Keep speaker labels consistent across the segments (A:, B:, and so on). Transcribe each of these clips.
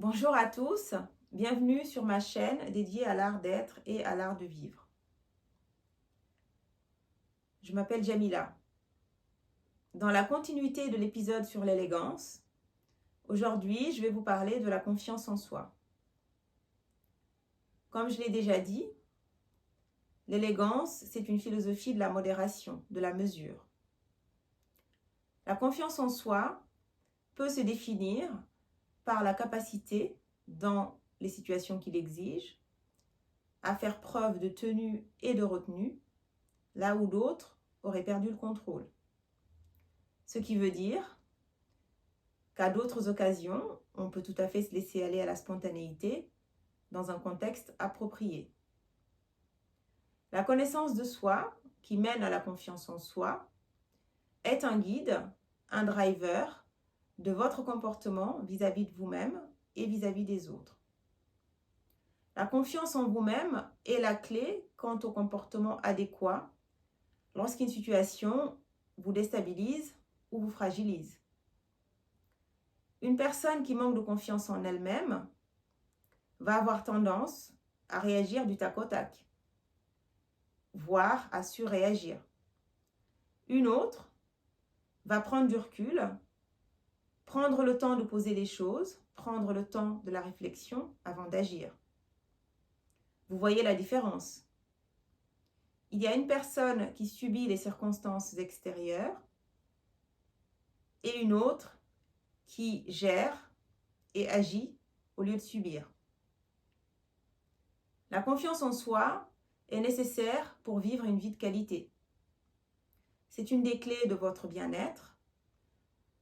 A: Bonjour à tous, bienvenue sur ma chaîne dédiée à l'art d'être et à l'art de vivre. Je m'appelle Jamila. Dans la continuité de l'épisode sur l'élégance, aujourd'hui je vais vous parler de la confiance en soi. Comme je l'ai déjà dit, l'élégance, c'est une philosophie de la modération, de la mesure. La confiance en soi peut se définir par la capacité, dans les situations qui l'exigent, à faire preuve de tenue et de retenue, là où d'autres auraient perdu le contrôle. Ce qui veut dire qu'à d'autres occasions, on peut tout à fait se laisser aller à la spontanéité dans un contexte approprié. La connaissance de soi, qui mène à la confiance en soi, est un guide, un driver de votre comportement vis-à-vis de vous-même et vis-à-vis des autres. La confiance en vous-même est la clé quant au comportement adéquat lorsqu'une situation vous déstabilise ou vous fragilise. Une personne qui manque de confiance en elle-même va avoir tendance à réagir du tac au tac, voire à surréagir. Une autre va prendre du recul, prendre le temps de poser les choses, prendre le temps de la réflexion avant d'agir. Vous voyez la différence. Il y a une personne qui subit les circonstances extérieures et une autre qui gère et agit au lieu de subir. La confiance en soi est nécessaire pour vivre une vie de qualité. C'est une des clés de votre bien-être,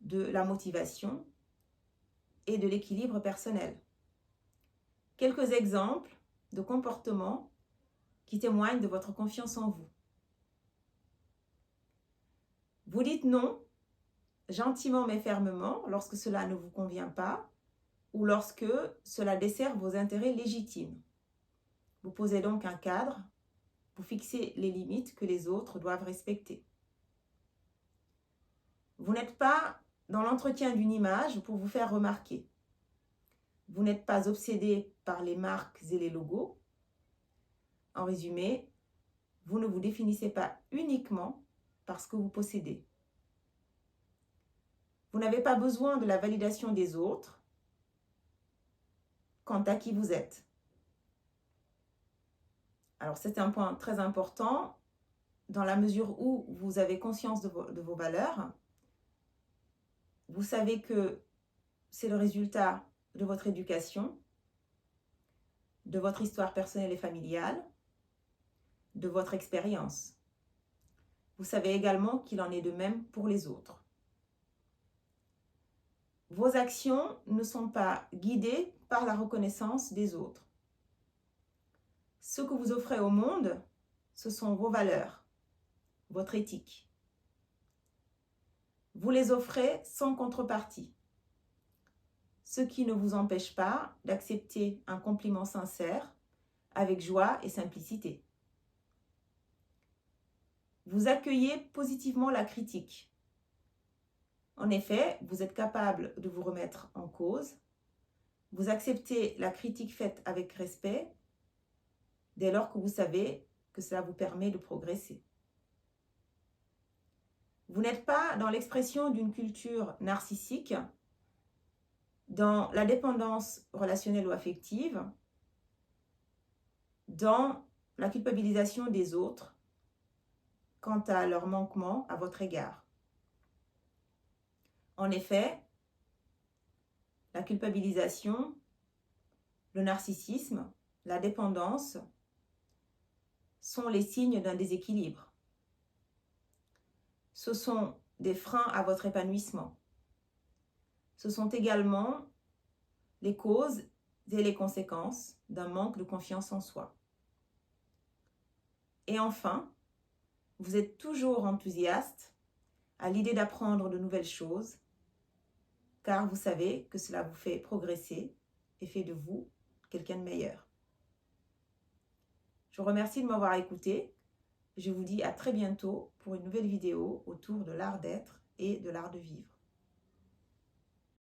A: de la motivation et de l'équilibre personnel. Quelques exemples de comportements qui témoignent de votre confiance en vous. Vous dites non, gentiment mais fermement, lorsque cela ne vous convient pas ou lorsque cela dessert vos intérêts légitimes. Vous posez donc un cadre, vous fixez les limites que les autres doivent respecter. Vous n'êtes pas dans l'entretien d'une image pour vous faire remarquer. Vous n'êtes pas obsédé par les marques et les logos. En résumé, vous ne vous définissez pas uniquement par ce que vous possédez. Vous n'avez pas besoin de la validation des autres quant à qui vous êtes. Alors c'est un point très important dans la mesure où vous avez conscience de vos valeurs. Vous savez que c'est le résultat de votre éducation, de votre histoire personnelle et familiale, de votre expérience. Vous savez également qu'il en est de même pour les autres. Vos actions ne sont pas guidées par la reconnaissance des autres. Ce que vous offrez au monde, ce sont vos valeurs, votre éthique. Vous les offrez sans contrepartie, ce qui ne vous empêche pas d'accepter un compliment sincère avec joie et simplicité. Vous accueillez positivement la critique. En effet, vous êtes capable de vous remettre en cause. Vous acceptez la critique faite avec respect dès lors que vous savez que cela vous permet de progresser. Vous n'êtes pas dans l'expression d'une culture narcissique, dans la dépendance relationnelle ou affective, dans la culpabilisation des autres quant à leur manquement à votre égard. En effet, la culpabilisation, le narcissisme, la dépendance sont les signes d'un déséquilibre. Ce sont des freins à votre épanouissement. Ce sont également les causes et les conséquences d'un manque de confiance en soi. Et enfin, vous êtes toujours enthousiaste à l'idée d'apprendre de nouvelles choses, car vous savez que cela vous fait progresser et fait de vous quelqu'un de meilleur. Je vous remercie de m'avoir écouté. Je vous dis à très bientôt pour une nouvelle vidéo autour de l'art d'être et de l'art de vivre.